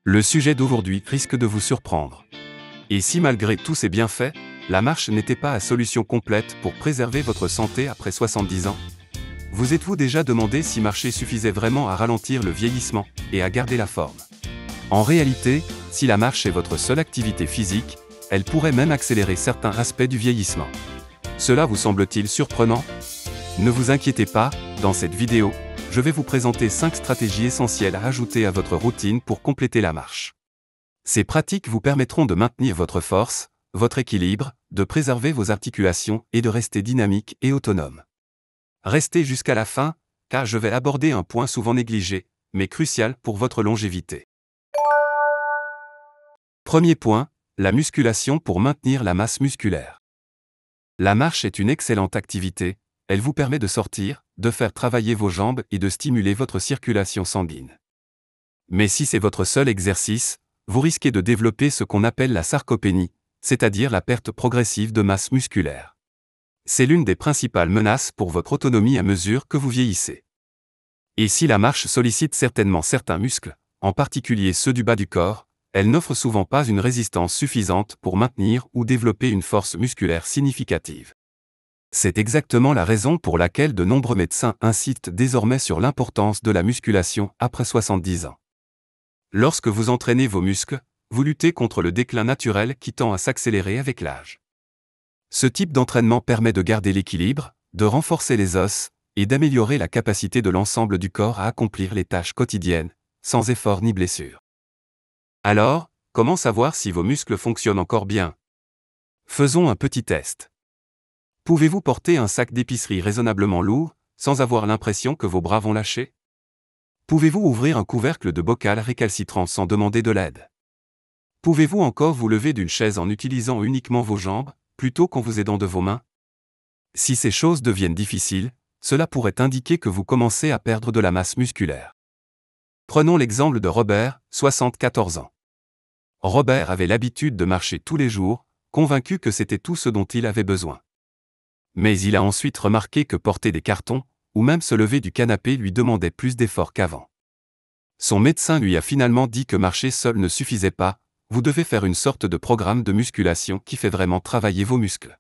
Le sujet d'aujourd'hui risque de vous surprendre. Et si malgré tous ces bienfaits, la marche n'était pas la solution complète pour préserver votre santé après 70 ans? Vous êtes-vous déjà demandé si marcher suffisait vraiment à ralentir le vieillissement et à garder la forme? En réalité, si la marche est votre seule activité physique, elle pourrait même accélérer certains aspects du vieillissement. Cela vous semble-t-il surprenant? Ne vous inquiétez pas, dans cette vidéo, je vais vous présenter 5 stratégies essentielles à ajouter à votre routine pour compléter la marche. Ces pratiques vous permettront de maintenir votre force, votre équilibre, de préserver vos articulations et de rester dynamique et autonome. Restez jusqu'à la fin, car je vais aborder un point souvent négligé, mais crucial pour votre longévité. Premier point, la musculation pour maintenir la masse musculaire. La marche est une excellente activité, elle vous permet de sortir, de faire travailler vos jambes et de stimuler votre circulation sanguine. Mais si c'est votre seul exercice, vous risquez de développer ce qu'on appelle la sarcopénie, c'est-à-dire la perte progressive de masse musculaire. C'est l'une des principales menaces pour votre autonomie à mesure que vous vieillissez. Et si la marche sollicite certainement certains muscles, en particulier ceux du bas du corps, elle n'offre souvent pas une résistance suffisante pour maintenir ou développer une force musculaire significative. C'est exactement la raison pour laquelle de nombreux médecins incitent désormais sur l'importance de la musculation après 70 ans. Lorsque vous entraînez vos muscles, vous luttez contre le déclin naturel qui tend à s'accélérer avec l'âge. Ce type d'entraînement permet de garder l'équilibre, de renforcer les os, et d'améliorer la capacité de l'ensemble du corps à accomplir les tâches quotidiennes, sans effort ni blessure. Alors, comment savoir si vos muscles fonctionnent encore bien? Faisons un petit test. Pouvez-vous porter un sac d'épicerie raisonnablement lourd, sans avoir l'impression que vos bras vont lâcher? Pouvez-vous ouvrir un couvercle de bocal récalcitrant sans demander de l'aide? Pouvez-vous encore vous lever d'une chaise en utilisant uniquement vos jambes, plutôt qu'en vous aidant de vos mains? Si ces choses deviennent difficiles, cela pourrait indiquer que vous commencez à perdre de la masse musculaire. Prenons l'exemple de Robert, 74 ans. Robert avait l'habitude de marcher tous les jours, convaincu que c'était tout ce dont il avait besoin. Mais il a ensuite remarqué que porter des cartons, ou même se lever du canapé lui demandait plus d'efforts qu'avant. Son médecin lui a finalement dit que marcher seul ne suffisait pas, vous devez faire une sorte de programme de musculation qui fait vraiment travailler vos muscles.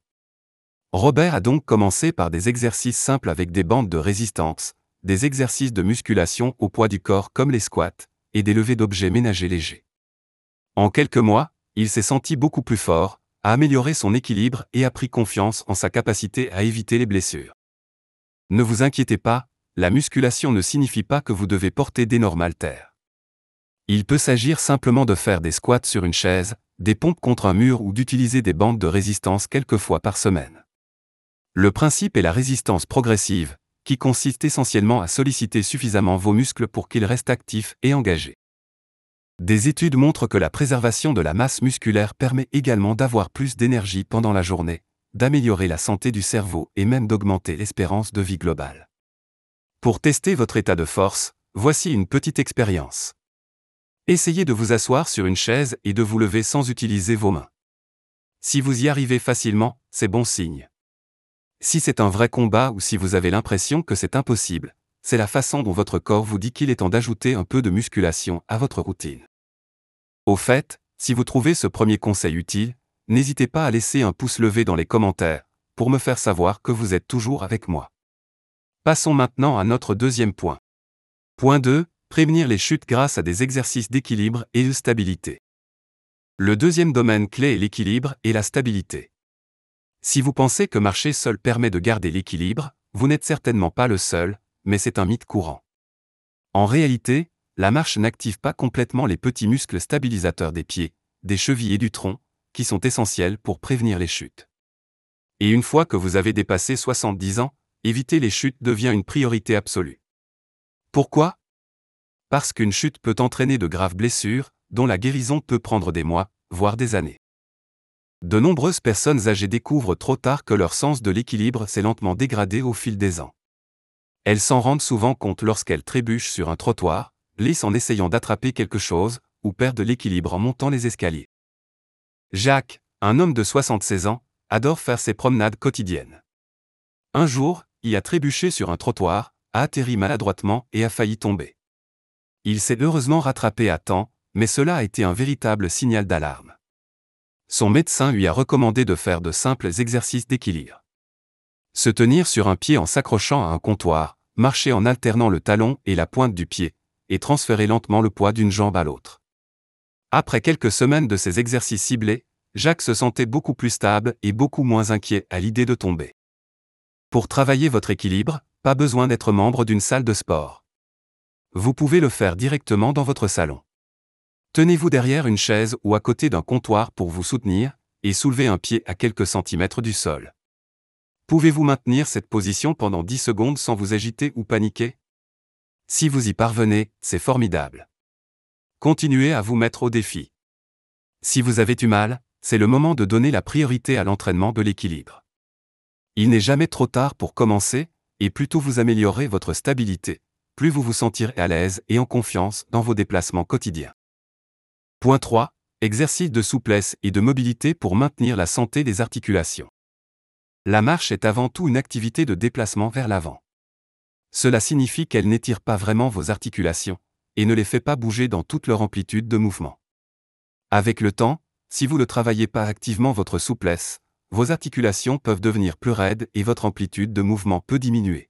Robert a donc commencé par des exercices simples avec des bandes de résistance, des exercices de musculation au poids du corps comme les squats, et des levées d'objets ménagers légers. En quelques mois, il s'est senti beaucoup plus fort, a amélioré son équilibre et a pris confiance en sa capacité à éviter les blessures. Ne vous inquiétez pas, la musculation ne signifie pas que vous devez porter d'énormes haltères. Il peut s'agir simplement de faire des squats sur une chaise, des pompes contre un mur ou d'utiliser des bandes de résistance quelques fois par semaine. Le principe est la résistance progressive, qui consiste essentiellement à solliciter suffisamment vos muscles pour qu'ils restent actifs et engagés. Des études montrent que la préservation de la masse musculaire permet également d'avoir plus d'énergie pendant la journée, d'améliorer la santé du cerveau et même d'augmenter l'espérance de vie globale. Pour tester votre état de force, voici une petite expérience. Essayez de vous asseoir sur une chaise et de vous lever sans utiliser vos mains. Si vous y arrivez facilement, c'est bon signe. Si c'est un vrai combat ou si vous avez l'impression que c'est impossible, c'est la façon dont votre corps vous dit qu'il est temps d'ajouter un peu de musculation à votre routine. Au fait, si vous trouvez ce premier conseil utile, n'hésitez pas à laisser un pouce levé dans les commentaires, pour me faire savoir que vous êtes toujours avec moi. Passons maintenant à notre deuxième point. Point 2, prévenir les chutes grâce à des exercices d'équilibre et de stabilité. Le deuxième domaine clé est l'équilibre et la stabilité. Si vous pensez que marcher seul permet de garder l'équilibre, vous n'êtes certainement pas le seul, mais c'est un mythe courant. En réalité, la marche n'active pas complètement les petits muscles stabilisateurs des pieds, des chevilles et du tronc, qui sont essentiels pour prévenir les chutes. Et une fois que vous avez dépassé 70 ans, éviter les chutes devient une priorité absolue. Pourquoi? Parce qu'une chute peut entraîner de graves blessures, dont la guérison peut prendre des mois, voire des années. De nombreuses personnes âgées découvrent trop tard que leur sens de l'équilibre s'est lentement dégradé au fil des ans. Elles s'en rendent souvent compte lorsqu'elles trébuchent sur un trottoir, glissent en essayant d'attraper quelque chose, ou perdent l'équilibre en montant les escaliers. Jacques, un homme de 76 ans, adore faire ses promenades quotidiennes. Un jour, il a trébuché sur un trottoir, a atterri maladroitement et a failli tomber. Il s'est heureusement rattrapé à temps, mais cela a été un véritable signal d'alarme. Son médecin lui a recommandé de faire de simples exercices d'équilibre. Se tenir sur un pied en s'accrochant à un comptoir, marcher en alternant le talon et la pointe du pied, et transférer lentement le poids d'une jambe à l'autre. Après quelques semaines de ces exercices ciblés, Jacques se sentait beaucoup plus stable et beaucoup moins inquiet à l'idée de tomber. Pour travailler votre équilibre, pas besoin d'être membre d'une salle de sport. Vous pouvez le faire directement dans votre salon. Tenez-vous derrière une chaise ou à côté d'un comptoir pour vous soutenir, et soulevez un pied à quelques centimètres du sol. Pouvez-vous maintenir cette position pendant 10 secondes sans vous agiter ou paniquer? Si vous y parvenez, c'est formidable. Continuez à vous mettre au défi. Si vous avez du mal, c'est le moment de donner la priorité à l'entraînement de l'équilibre. Il n'est jamais trop tard pour commencer, et plus tôt vous améliorez votre stabilité, plus vous vous sentirez à l'aise et en confiance dans vos déplacements quotidiens. Point 3. Exercice de souplesse et de mobilité pour maintenir la santé des articulations. La marche est avant tout une activité de déplacement vers l'avant. Cela signifie qu'elle n'étire pas vraiment vos articulations, et ne les fait pas bouger dans toute leur amplitude de mouvement. Avec le temps, si vous ne travaillez pas activement votre souplesse, vos articulations peuvent devenir plus raides et votre amplitude de mouvement peut diminuer.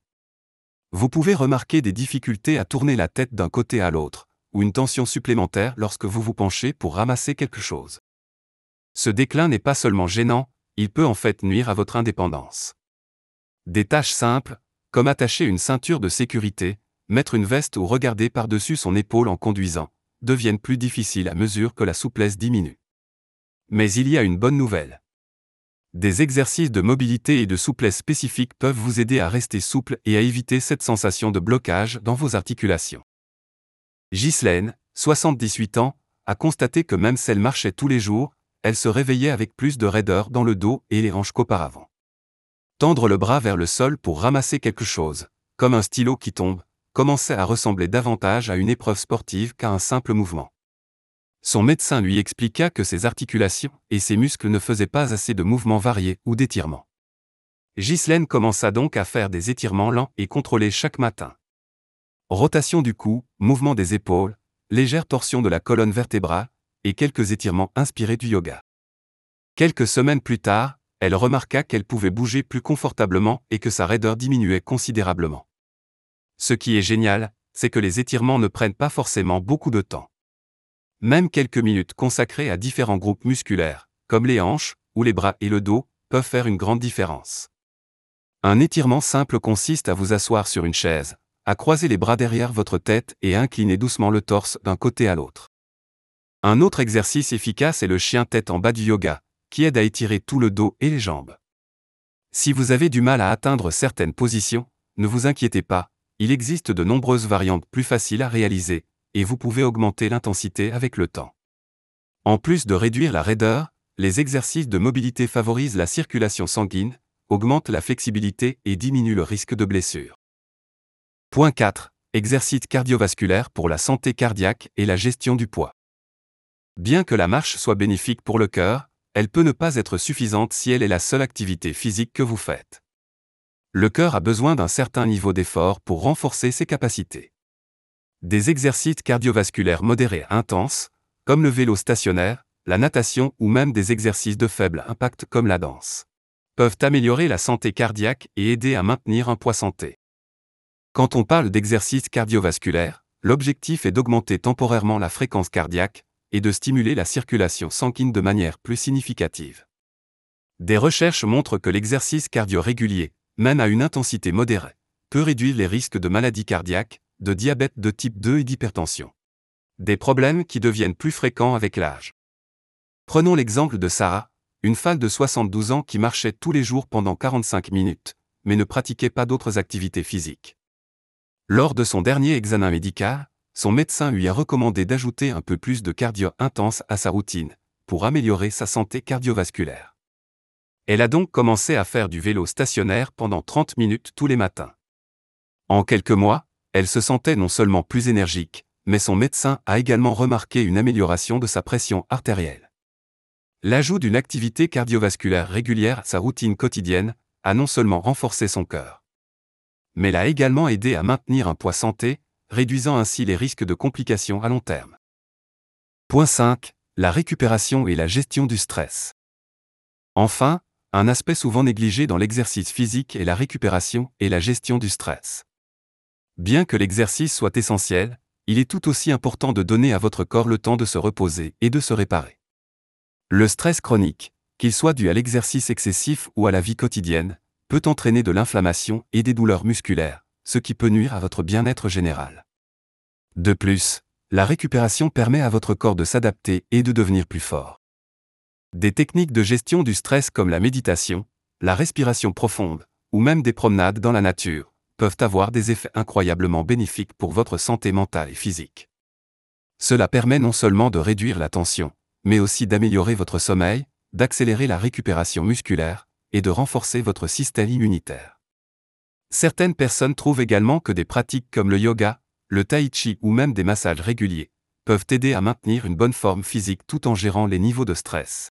Vous pouvez remarquer des difficultés à tourner la tête d'un côté à l'autre, ou une tension supplémentaire lorsque vous vous penchez pour ramasser quelque chose. Ce déclin n'est pas seulement gênant, il peut en fait nuire à votre indépendance. Des tâches simples, comme attacher une ceinture de sécurité, mettre une veste ou regarder par-dessus son épaule en conduisant, deviennent plus difficiles à mesure que la souplesse diminue. Mais il y a une bonne nouvelle. Des exercices de mobilité et de souplesse spécifiques peuvent vous aider à rester souple et à éviter cette sensation de blocage dans vos articulations. Ghislaine, 78 ans, a constaté que même si elle marchait tous les jours, elle se réveillait avec plus de raideur dans le dos et les hanches qu'auparavant. Tendre le bras vers le sol pour ramasser quelque chose, comme un stylo qui tombe, commençait à ressembler davantage à une épreuve sportive qu'à un simple mouvement. Son médecin lui expliqua que ses articulations et ses muscles ne faisaient pas assez de mouvements variés ou d'étirements. Ghislaine commença donc à faire des étirements lents et contrôlés chaque matin. Rotation du cou, mouvement des épaules, légère torsion de la colonne vertébrale, et quelques étirements inspirés du yoga. Quelques semaines plus tard, elle remarqua qu'elle pouvait bouger plus confortablement et que sa raideur diminuait considérablement. Ce qui est génial, c'est que les étirements ne prennent pas forcément beaucoup de temps. Même quelques minutes consacrées à différents groupes musculaires, comme les hanches, ou les bras et le dos, peuvent faire une grande différence. Un étirement simple consiste à vous asseoir sur une chaise, à croiser les bras derrière votre tête et à incliner doucement le torse d'un côté à l'autre. Un autre exercice efficace est le chien tête en bas du yoga, qui aide à étirer tout le dos et les jambes. Si vous avez du mal à atteindre certaines positions, ne vous inquiétez pas, il existe de nombreuses variantes plus faciles à réaliser, et vous pouvez augmenter l'intensité avec le temps. En plus de réduire la raideur, les exercices de mobilité favorisent la circulation sanguine, augmentent la flexibilité et diminuent le risque de blessure. Point 4. Exercices cardiovasculaires pour la santé cardiaque et la gestion du poids. Bien que la marche soit bénéfique pour le cœur, elle peut ne pas être suffisante si elle est la seule activité physique que vous faites. Le cœur a besoin d'un certain niveau d'effort pour renforcer ses capacités. Des exercices cardiovasculaires modérés intenses, comme le vélo stationnaire, la natation ou même des exercices de faible impact comme la danse, peuvent améliorer la santé cardiaque et aider à maintenir un poids santé. Quand on parle d'exercices cardiovasculaires, l'objectif est d'augmenter temporairement la fréquence cardiaque et de stimuler la circulation sanguine de manière plus significative. Des recherches montrent que l'exercice cardio régulier, même à une intensité modérée, peut réduire les risques de maladies cardiaques, de diabète de type 2 et d'hypertension. Des problèmes qui deviennent plus fréquents avec l'âge. Prenons l'exemple de Sarah, une femme de 72 ans qui marchait tous les jours pendant 45 minutes, mais ne pratiquait pas d'autres activités physiques. Lors de son dernier examen médical, son médecin lui a recommandé d'ajouter un peu plus de cardio intense à sa routine, pour améliorer sa santé cardiovasculaire. Elle a donc commencé à faire du vélo stationnaire pendant 30 minutes tous les matins. En quelques mois, elle se sentait non seulement plus énergique, mais son médecin a également remarqué une amélioration de sa pression artérielle. L'ajout d'une activité cardiovasculaire régulière à sa routine quotidienne a non seulement renforcé son cœur, mais l'a également aidé à maintenir un poids santé, réduisant ainsi les risques de complications à long terme. Point 5. La récupération et la gestion du stress. Enfin, un aspect souvent négligé dans l'exercice physique est la récupération et la gestion du stress. Bien que l'exercice soit essentiel, il est tout aussi important de donner à votre corps le temps de se reposer et de se réparer. Le stress chronique, qu'il soit dû à l'exercice excessif ou à la vie quotidienne, peut entraîner de l'inflammation et des douleurs musculaires, ce qui peut nuire à votre bien-être général. De plus, la récupération permet à votre corps de s'adapter et de devenir plus fort. Des techniques de gestion du stress comme la méditation, la respiration profonde, ou même des promenades dans la nature, peuvent avoir des effets incroyablement bénéfiques pour votre santé mentale et physique. Cela permet non seulement de réduire la tension, mais aussi d'améliorer votre sommeil, d'accélérer la récupération musculaire, et de renforcer votre système immunitaire. Certaines personnes trouvent également que des pratiques comme le yoga, le tai chi ou même des massages réguliers peuvent aider à maintenir une bonne forme physique tout en gérant les niveaux de stress.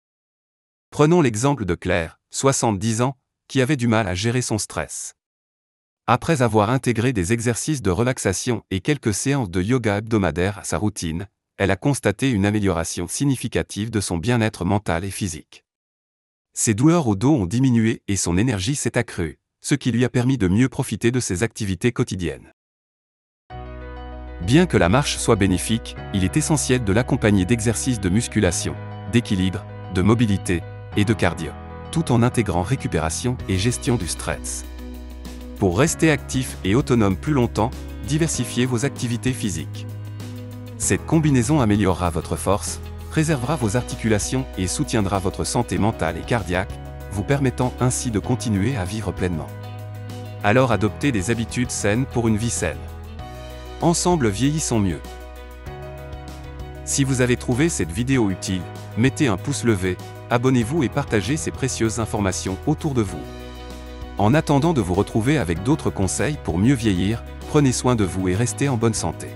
Prenons l'exemple de Claire, 70 ans, qui avait du mal à gérer son stress. Après avoir intégré des exercices de relaxation et quelques séances de yoga hebdomadaires à sa routine, elle a constaté une amélioration significative de son bien-être mental et physique. Ses douleurs au dos ont diminué et son énergie s'est accrue, ce qui lui a permis de mieux profiter de ses activités quotidiennes. Bien que la marche soit bénéfique, il est essentiel de l'accompagner d'exercices de musculation, d'équilibre, de mobilité et de cardio, tout en intégrant récupération et gestion du stress. Pour rester actif et autonome plus longtemps, diversifiez vos activités physiques. Cette combinaison améliorera votre force, préservera vos articulations et soutiendra votre santé mentale et cardiaque, vous permettant ainsi de continuer à vivre pleinement. Alors adoptez des habitudes saines pour une vie saine. Ensemble vieillissons mieux. Si vous avez trouvé cette vidéo utile, mettez un pouce levé, abonnez-vous et partagez ces précieuses informations autour de vous. En attendant de vous retrouver avec d'autres conseils pour mieux vieillir, prenez soin de vous et restez en bonne santé.